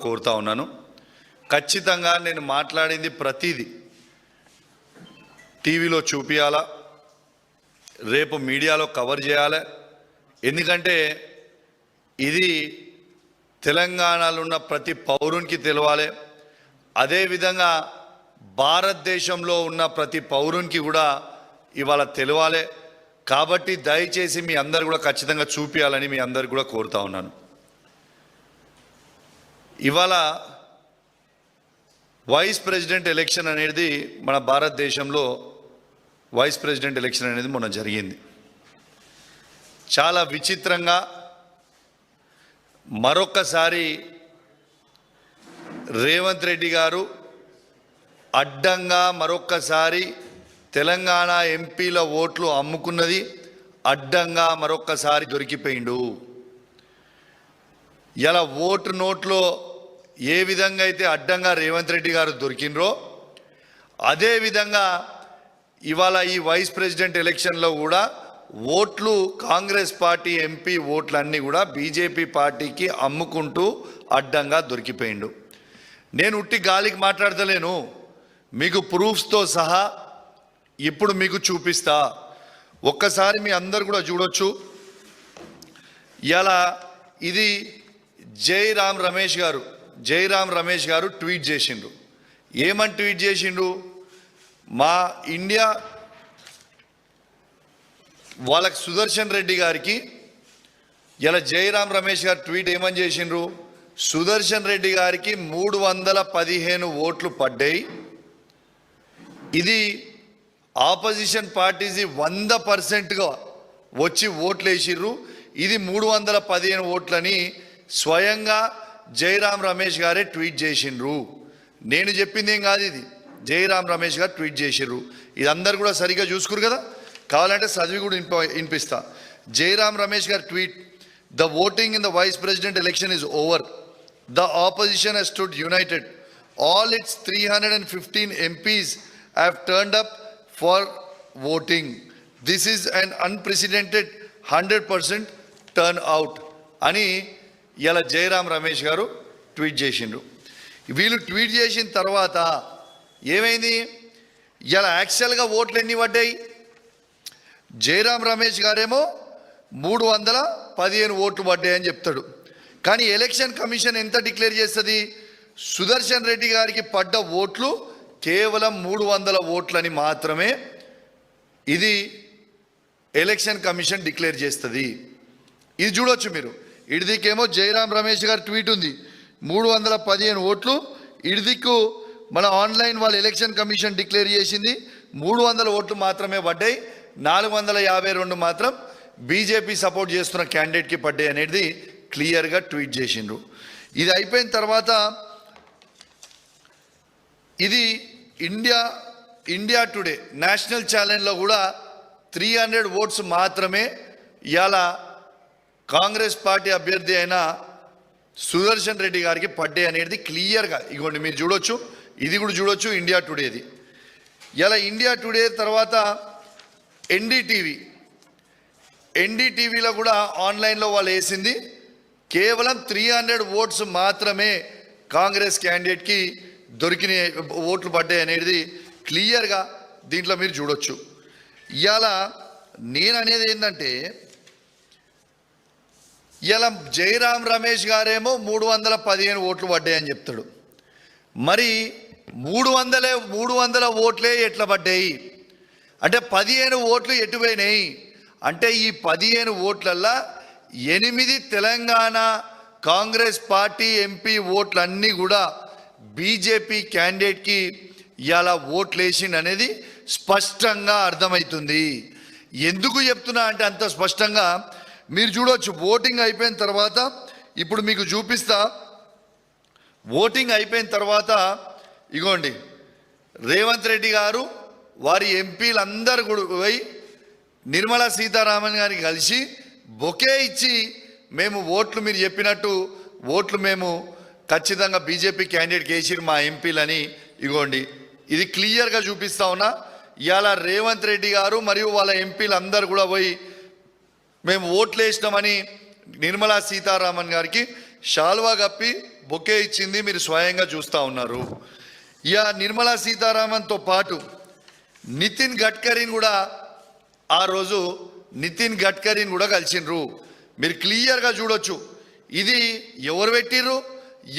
కోరుతా ఉన్నాను. ఖచ్చితంగా నేను మాట్లాడింది ప్రతిదీ టీవీలో చూపియాలా, రేపు మీడియాలో కవర్ చేయాలి. ఎందుకంటే ఇది తెలంగాణలో ఉన్న ప్రతి పౌరునికి తెలవాలి. అదేవిధంగా భారతదేశంలో ఉన్న ప్రతి పౌరునికి కూడా ఇవాళ తెలవాలి. కాబట్టి దయచేసి మీ అందరు కూడా ఖచ్చితంగా చూపించాలని మీ అందరు కూడా కోరుతా ఉన్నాను. ఇవాళ వైస్ ప్రెసిడెంట్ ఎలక్షన్ అనేది మన భారతదేశంలో వైస్ ప్రెసిడెంట్ ఎలక్షన్ అనేది మొన్న జరిగింది. చాలా విచిత్రంగా మరొక్కసారి రేవంత్ రెడ్డి గారు అడ్డంగా మరొక్కసారి తెలంగాణ ఎంపీల ఓట్లు అమ్ముకున్నది అడ్డంగా మరొక్కసారి దొరికిపోయిండు. ఇలా ఓటు నోట్లో ఏ విధంగా అయితే అడ్డంగా రేవంత్ రెడ్డి గారు దొరికినరో అదేవిధంగా ఇవాళ ఈ వైస్ ప్రెసిడెంట్ ఎలక్షన్లో కూడా ఓట్లు కాంగ్రెస్ పార్టీ ఎంపీ ఓట్లన్నీ కూడా బీజేపీ పార్టీకి అమ్ముకుంటూ అడ్డంగా దొరికిపోయిండు. నేను ఉట్టి గాలికి మాట్లాడతలేను, మీకు ప్రూఫ్స్తో సహా ఇప్పుడు మీకు చూపిస్తా. ఒక్కసారి మీ అందరు కూడా చూడొచ్చు. ఇలా ఇది జైరామ్ రమేష్ గారు ట్వీట్ చేసిండ్రు. ఏమని ట్వీట్ చేసిండ్రు? మా ఇండియా వాళ్ళకి సుదర్శన్ రెడ్డి గారికి ఇలా జైరామ్ రమేష్ గారు ట్వీట్ ఏమని చేసిండ్రు? సుదర్శన్ రెడ్డి గారికి 315 ఓట్లు పడ్డాయి. ఇది ఆపోజిషన్ పార్టీస్ 100%గా వచ్చి ఓట్లు వేసిర్రు. ఇది 315 ఓట్లని స్వయంగా జైరామ్ రమేష్ గారే ట్వీట్ చేసిండ్రు. నేను చెప్పింది ఏం కాదు, ఇది జైరామ్ రమేష్ గారు ట్వీట్ చేసిర్రు. ఇది అందరు కూడా సరిగ్గా చూసుకురు కదా, కావాలంటే చదివి కూడా వినిపిస్తా. జైరామ్ రమేష్ గారు tweet: the voting in the vice president election is over. The opposition has stood united. All its 315 MPs have turned up for voting. This is an unprecedented 100% turnout అని ఇలా జైరామ్ రమేష్ గారు ట్వీట్ చేసిండ్రు. వీళ్ళు ట్వీట్ చేసిన తర్వాత ఏమైంది? ఇలా యాక్చువల్గా ఓట్లు ఎన్ని పడ్డాయి? జైరామ్ రమేష్ గారేమో 315 ఓట్లు పడ్డాయని చెప్తాడు. కానీ ఎలక్షన్ కమిషన్ ఎంత డిక్లేర్ చేస్తుంది? సుదర్శన్ రెడ్డి గారికి పడ్డ ఓట్లు కేవలం 300 ఓట్లని మాత్రమే ఇది ఎలక్షన్ కమిషన్ డిక్లేర్ చేస్తుంది. ఇది చూడొచ్చు మీరు. ఇడిదికేమో జైరామ్ రమేష్ గారు ట్వీట్ ఉంది, 315 ఓట్లు. ఇడిదిక్కు మన ఆన్లైన్ వాళ్ళ ఎలక్షన్ కమిషన్ డిక్లేర్ చేసింది 300 ఓట్లు మాత్రమే పడ్డాయి. 452 మాత్రం బీజేపీ సపోర్ట్ చేస్తున్న క్యాండిడేట్కి పడ్డాయి అనేది క్లియర్గా ట్వీట్ చేసిండ్రు. ఇది అయిపోయిన తర్వాత ఇది ఇండియా టుడే నేషనల్ ఛానల్లో కూడా 300 ఓట్స్ మాత్రమే ఇవాళ కాంగ్రెస్ పార్టీ అభ్యర్థి అయిన సుదర్శన్ రెడ్డి గారికి పడ్డాయి అనేది క్లియర్గా ఇగోండి మీరు చూడొచ్చు. ఇది కూడా చూడొచ్చు ఇండియా టుడేది. ఇలా ఇండియా టుడే తర్వాత ఎన్డీటీవీలో కూడా ఆన్లైన్లో వాళ్ళు వేసింది కేవలం 300 ఓట్స్ మాత్రమే కాంగ్రెస్ క్యాండిడేట్కి దొరికిన ఓట్లు పడ్డాయి అనేది క్లియర్గా దీంట్లో మీరు చూడొచ్చు. ఇవాళ నేను అనేది ఏంటంటే, ఇలా జైరామ్ రమేష్ గారేమో 315 ఓట్లు పడ్డాయని చెప్తాడు. మరి 300 ఓట్లే ఎట్లా పడ్డాయి అంటే 15 ఓట్లు ఎటుపోయినాయి అంటే ఈ 15 ఓట్లల్లో 8 తెలంగాణ కాంగ్రెస్ పార్టీ ఎంపీ ఓట్లన్నీ కూడా బీజేపీ క్యాండిడేట్కి ఇలా ఓట్లు వేసిండు అనేది స్పష్టంగా అర్థమవుతుంది. ఎందుకు చెప్తున్నా అంటే అంత స్పష్టంగా మీరు చూడవచ్చు. ఓటింగ్ అయిపోయిన తర్వాత ఇప్పుడు మీకు చూపిస్తా. ఓటింగ్ అయిపోయిన తర్వాత ఇగోండి రేవంత్ రెడ్డి గారు వారి ఎంపీలందరూ కూడా పోయి నిర్మలా సీతారామన్ గారికి కలిసి బొకే ఇచ్చి మేము ఓట్లు మీరు చెప్పినట్టు ఓట్లు మేము ఖచ్చితంగా బీజేపీ క్యాండిడేట్కి వేసిరు మా ఎంపీలని ఇగోండి ఇది క్లియర్గా చూపిస్తా ఉన్నా. ఇవాళ రేవంత్ రెడ్డి గారు మరియు వాళ్ళ ఎంపీలు అందరూ కూడా పోయి మేము ఓట్లు వేసినామని నిర్మలా సీతారామన్ గారికి షాల్వా కప్పి బొకే ఇచ్చింది మీరు స్వయంగా చూస్తూ ఉన్నారు. ఇక నిర్మలా సీతారామన్తో పాటు నితిన్ గడ్కరీని కూడా ఆ రోజు కలిసిండ్రు. మీరు క్లియర్గా చూడొచ్చు. ఇది ఎవరు పెట్టిర్రు?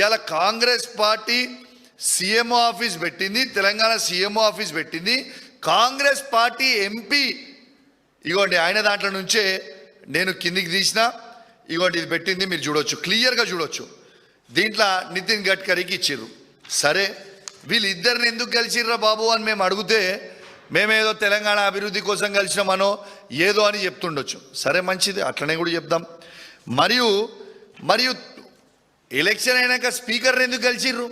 ఇలా కాంగ్రెస్ పార్టీ సీఎంఓ ఆఫీస్ పెట్టింది, తెలంగాణ సీఎంఓ ఆఫీస్ పెట్టింది. కాంగ్రెస్ పార్టీ ఎంపీ ఇగోండి ఆయన దాంట్లో నుంచే నేను కిందికి తీసిన ఇగోండి ఇది పెట్టింది మీరు చూడొచ్చు, క్లియర్గా చూడొచ్చు. దీంట్లో నితిన్ గడ్కరీకి ఇచ్చిర్రు. సరే వీళ్ళిద్దరిని ఎందుకు కలిసిర్రా బాబు అని మేము అడిగితే మేమేదో తెలంగాణ అభివృద్ధి కోసం కలిసినామనో ఏదో అని చెప్తుండొచ్చు. సరే మంచిది, అట్లనే కూడా చెప్దాం. మరియు ఎలక్షన్ అయినాక స్పీకర్ని ఎందుకు కలిసిర్రు?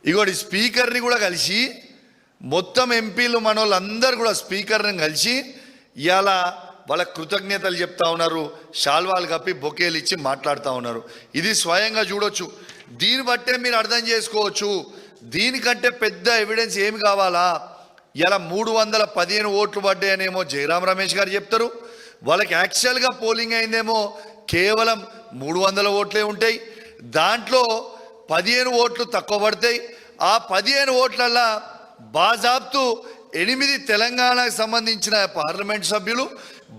ఇగోటి స్పీకర్ని కూడా కలిసి మొత్తం ఎంపీలు మనోళ్ళందరూ కూడా స్పీకర్ని కలిసి ఇవాళ వాళ్ళ కృతజ్ఞతలు చెప్తా ఉన్నారు, శాల్వాలు కప్పి బొకేలు ఇచ్చి మాట్లాడుతూ ఉన్నారు. ఇది స్వయంగా చూడొచ్చు. దీన్ని బట్టే మీరు అర్థం చేసుకోవచ్చు దీనికంటే పెద్ద ఎవిడెన్స్ ఏమి కావాలా. ఇలా 315 ఓట్లు పడ్డాయనేమో జయరాం రమేష్ గారు చెప్తారు. వాళ్ళకి యాక్చువల్గా పోలింగ్ అయిందేమో కేవలం 300 ఓట్లే ఉంటాయి. దాంట్లో 15 ఓట్లు తక్కువ పడతాయి. ఆ 15 ఓట్లల్లో బాజాబ్తు 8 తెలంగాణకు సంబంధించిన పార్లమెంట్ సభ్యులు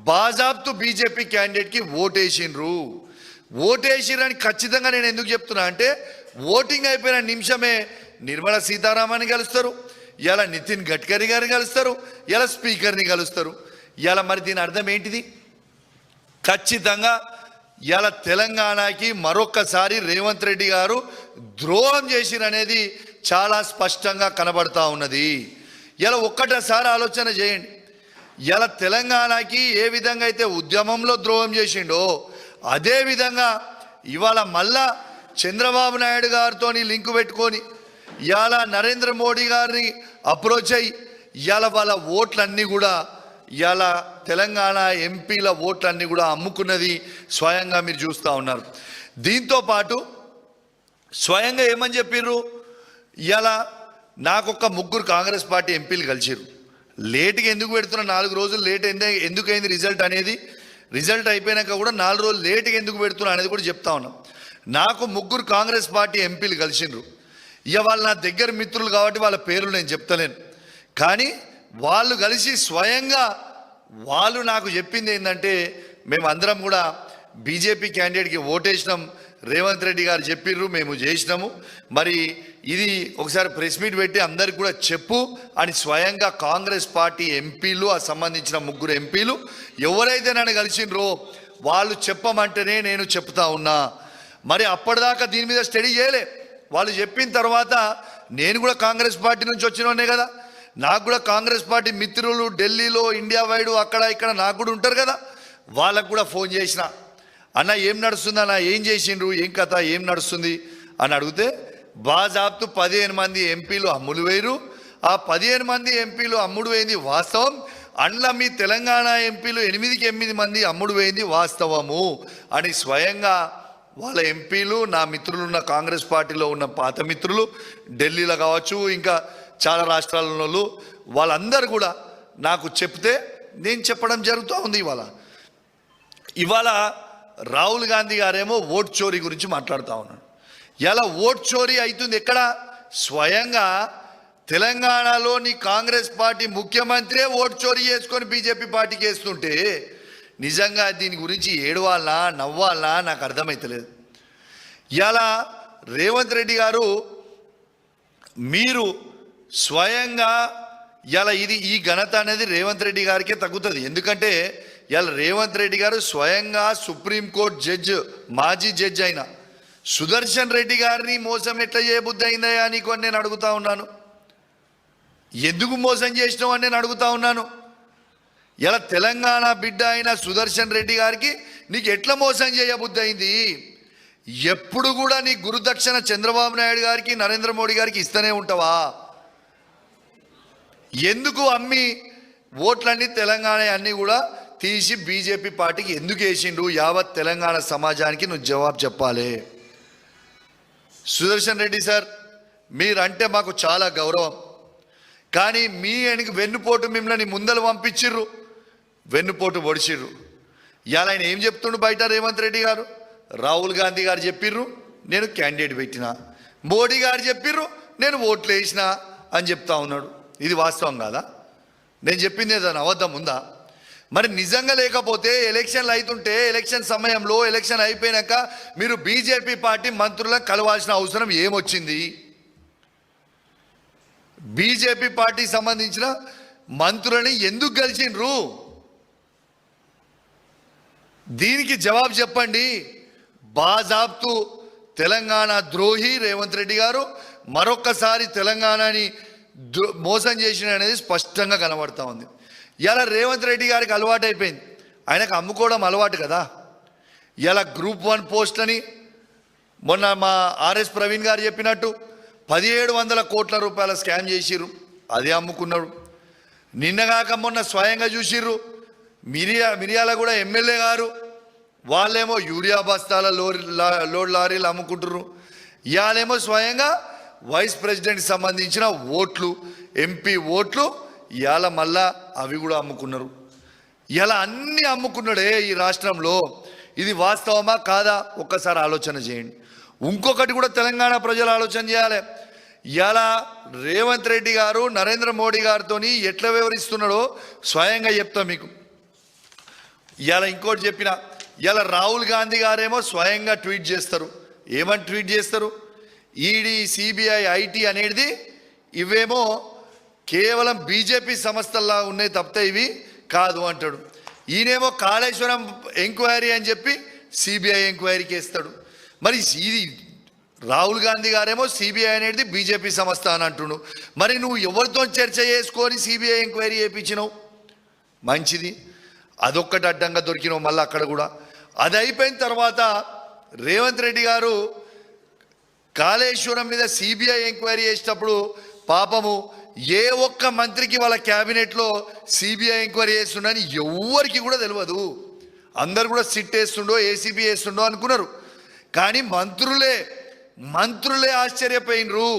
బాజాబ్తు బీజేపీ క్యాండిడేట్కి ఓటేసిరని ఖచ్చితంగా నేను ఎందుకు చెప్తున్నా అంటే ఓటింగ్ అయిపోయిన నిమిషమే నిర్మలా సీతారామన్ కలుస్తారు, ఇలా నితిన్ గడ్కరీ గారిని కలుస్తారు, ఇలా స్పీకర్ని కలుస్తారు. ఇలా మరి దీని అర్థం ఏంటిది? ఖచ్చితంగా ఇలా తెలంగాణకి మరొక్కసారి రేవంత్ రెడ్డి గారు ద్రోహం చేసిరనేది చాలా స్పష్టంగా కనబడతా ఉన్నది. ఇలా ఒక్కటేసారి ఆలోచన చేయండి. ఇలా తెలంగాణకి ఏ విధంగా అయితే ఉద్యమంలో ద్రోహం చేసిండో అదే విధంగా ఇవాళ మళ్ళా చంద్రబాబు నాయుడు గారితో లింకు పెట్టుకొని ఇవాళ నరేంద్ర మోడీ గారిని అప్రోచ్ అయ్యి ఇవాళ వాళ్ళ ఓట్లన్నీ కూడా ఇవాళ తెలంగాణ ఎంపీల ఓట్లన్నీ కూడా అమ్ముకున్నది స్వయంగా మీరు చూస్తూ ఉన్నారు. దీంతో పాటు స్వయంగా ఏమని చెప్పిర్రు? ఇవాళ నాకొక్క 3 కాంగ్రెస్ పార్టీ ఎంపీలు కలిసిర్రు. లేట్గా ఎందుకు పెడుతున్నా? 4 రోజులు లేట్ ఎందుకైంది రిజల్ట్ అనేది, రిజల్ట్ అయిపోయినాక కూడా 4 రోజులు లేట్గా ఎందుకు పెడుతున్నా అనేది కూడా చెప్తా ఉన్నాం. నాకు 3 కాంగ్రెస్ పార్టీ ఎంపీలు కలిసిండ్రు. ఇక వాళ్ళు నా దగ్గర మిత్రులు కాబట్టి వాళ్ళ పేర్లు నేను చెప్తలేను. కానీ వాళ్ళు కలిసి స్వయంగా వాళ్ళు నాకు చెప్పింది ఏంటంటే మేము అందరం కూడా బీజేపీ క్యాండిడేట్కి ఓటేసినాం, రేవంత్ రెడ్డి గారు చెప్పిర్రు, మేము చేసినాము. మరి ఇది ఒకసారి ప్రెస్ మీట్ పెట్టి అందరికి కూడా చెప్పు అని స్వయంగా కాంగ్రెస్ పార్టీ ఎంపీలు, ఆ సంబంధించిన 3 ఎంపీలు ఎవరైతే నన్ను కలిసిండ్రో వాళ్ళు చెప్పమంటేనే నేను చెప్తా ఉన్నా. మరి అప్పటిదాకా దీని మీద స్టడీ చేయలే. వాళ్ళు చెప్పిన తర్వాత నేను కూడా కాంగ్రెస్ పార్టీ నుంచి వచ్చినోనే కదా, నాకు కూడా కాంగ్రెస్ పార్టీ మిత్రులు ఢిల్లీలో, ఇండియా వైడు అక్కడ ఇక్కడ నాకు కూడా ఉంటారు కదా. వాళ్ళకు కూడా ఫోన్ చేసిన, అన్న ఏం నడుస్తుంది అన్న, ఏం చేసిండ్రు, ఏం కథ, ఏం నడుస్తుంది అని అడిగితే బాజాబ్తు 15 మంది ఎంపీలు అమ్ముడు వేయరు, ఆ 15 మంది ఎంపీలు అమ్ముడు వేయింది వాస్తవం, అండ్ల మీ తెలంగాణ ఎంపీలు 8కి 8 మంది అమ్ముడు వేయింది వాస్తవము అని స్వయంగా వాళ్ళ ఎంపీలు, నా మిత్రులు ఉన్న కాంగ్రెస్ పార్టీలో ఉన్న పాత మిత్రులు ఢిల్లీలో కావచ్చు, ఇంకా చాలా రాష్ట్రాలలో వాళ్ళందరూ కూడా నాకు చెప్తే నేను చెప్పడం జరుగుతూ ఉంది. ఇవాళ రాహుల్ గాంధీ గారేమో ఓట్ చోరీ గురించి మాట్లాడుతూ ఉన్నాడు. ఇలా ఓట్ చోరీ అవుతుంది ఎక్కడ? స్వయంగా తెలంగాణలోని కాంగ్రెస్ పార్టీ ముఖ్యమంత్రే ఓట్ చోరీ చేసుకొని బీజేపీ పార్టీకి వేస్తుంటే నిజంగా దీని గురించి ఏడవాలా నవ్వాలా నాకు అర్థమవుతలేదు. ఇలా రేవంత్ రెడ్డి గారు మీరు స్వయంగా ఇలా ఈ ఘనత అనేది రేవంత్ రెడ్డి గారికే తగ్గుతుంది. ఎందుకంటే ఇలా రేవంత్ రెడ్డి గారు స్వయంగా సుప్రీంకోర్టు జడ్జి, మాజీ జడ్జి అయిన సుదర్శన్ రెడ్డి గారిని మోసం ఎట్లా చేయబుద్ధి అయిందయా నీకు అని నేను అడుగుతా ఉన్నాను. ఎందుకు మోసం చేసినావు అని నేను అడుగుతా ఉన్నాను. ఇలా తెలంగాణ బిడ్డ అయిన సుదర్శన్ రెడ్డి గారికి నీకు ఎట్లా మోసం చేయబుద్ధి అయింది? ఎప్పుడు కూడా నీ గురుదక్షిణ చంద్రబాబు నాయుడు గారికి, నరేంద్ర మోడీ గారికి ఇస్తూనే ఉంటావా? ఎందుకు అమ్మి ఓట్లన్నీ తెలంగాణ అన్నీ కూడా తీసి బీజేపీ పార్టీకి ఎందుకు వేసిండు? యావత్ తెలంగాణ సమాజానికి నువ్వు జవాబు చెప్పాలి. సుదర్శన్ రెడ్డి సార్, మీరంటే మాకు చాలా గౌరవం. కానీ మీ వెన్నుపోటు మిమ్మల్ని ముందలు పంపించిర్రు, వెన్నుపోటు పొడిచిర్రు. ఇవాళ ఆయన ఏం చెప్తుండు బయట రేవంత్ రెడ్డి గారు? రాహుల్ గాంధీ గారు చెప్పిర్రు, నేను క్యాండిడేట్ పెట్టిన, మోడీ గారు చెప్పిర్రు నేను ఓట్లు వేసిన అని చెప్తా ఉన్నాడు. ఇది వాస్తవం కాదా? నేను చెప్పింది ఏదైనా అబద్ధం ఉందా? మరి నిజంగా లేకపోతే ఎలక్షన్లు అవుతుంటే ఎలక్షన్ సమయంలో ఎలక్షన్ అయిపోయాక మీరు బీజేపీ పార్టీ మంత్రులను కలవాల్సిన అవసరం ఏమొచ్చింది? బీజేపీ పార్టీకి సంబంధించిన మంత్రులని ఎందుకు కలిసిండ్రు? దీనికి జవాబు చెప్పండి. బాజాబ్తు తెలంగాణ ద్రోహి రేవంత్ రెడ్డి గారు మరొక్కసారి తెలంగాణని మోసం చేసిన అనేది స్పష్టంగా కనబడతా ఉంది. ఇలా రేవంత్ రెడ్డి గారికి అలవాటు అయిపోయింది, ఆయనకు అమ్ముకోవడం అలవాటు కదా. ఇలా గ్రూప్ 1 పోస్టులని మొన్న మా ఆర్ఎస్ ప్రవీణ్ గారు చెప్పినట్టు 1700 కోట్ల రూపాయల స్కామ్ చేసిర్రు, అదే అమ్ముకున్నాడు. నిన్నగాక మొన్న స్వయంగా చూసిర్రు మిరియాల కూడా ఎమ్మెల్యే గారు, వాళ్ళేమో యూరియా బస్తాల లోడ్ లారీలు అమ్ముకుంటున్నారు. ఇవాళేమో స్వయంగా వైస్ ప్రెసిడెంట్కి సంబంధించిన ఓట్లు, ఎంపీ ఓట్లు ఇవాళ మళ్ళా అవి కూడా అమ్ముకున్నారు. ఇలా అన్నీ అమ్ముకున్నాడే ఈ రాష్ట్రంలో. ఇది వాస్తవమా కాదా ఒక్కసారి ఆలోచన చేయండి. ఇంకొకటి కూడా తెలంగాణ ప్రజలు ఆలోచన చేయాలి. ఇలా రేవంత్ రెడ్డి గారు నరేంద్ర మోడీ గారితో ఎట్లా వివరిస్తున్నాడో స్వయంగా చెప్తా మీకు. ఇలా ఇంకోటి చెప్పిన, ఇలా రాహుల్ గాంధీ గారేమో స్వయంగా ట్వీట్ చేస్తారు. ఏమని ట్వీట్ చేస్తారు? ఈడీ, సిబిఐ, ఐటీ అనేది ఇవేమో కేవలం బీజేపీ సంస్థల్లా ఉన్నాయి తప్పితే ఇవి కాదు అంటాడు. ఈయనేమో కాళేశ్వరం ఎంక్వైరీ అని చెప్పి సిబిఐ ఎంక్వైరీకి వేస్తాడు. మరి ఇది రాహుల్ గాంధీ గారేమో సిబిఐ అనేది బీజేపీ సంస్థ అని అంటున్నాడు. మరి నువ్వు ఎవరితో చర్చ చేసుకొని సిబిఐ ఎంక్వైరీ చేయించినావు? మంచిది, అదొక్కటి అడ్డంగా దొరికినావు. మళ్ళీ అక్కడ కూడా అది అయిపోయిన తర్వాత రేవంత్ రెడ్డి గారు కాళేశ్వరం మీద సిబిఐ ఎంక్వైరీ చేసేటప్పుడు పాపము ఏ ఒక్క మంత్రికి వాళ్ళ క్యాబినెట్లో సిబిఐ ఎంక్వైరీ చేస్తుండని ఎవరికి కూడా తెలియదు. అందరు కూడా సిట్ వేస్తుండో ఏసీబీ వేస్తుండో అనుకున్నారు. కానీ మంత్రులే ఆశ్చర్యపోయినరు.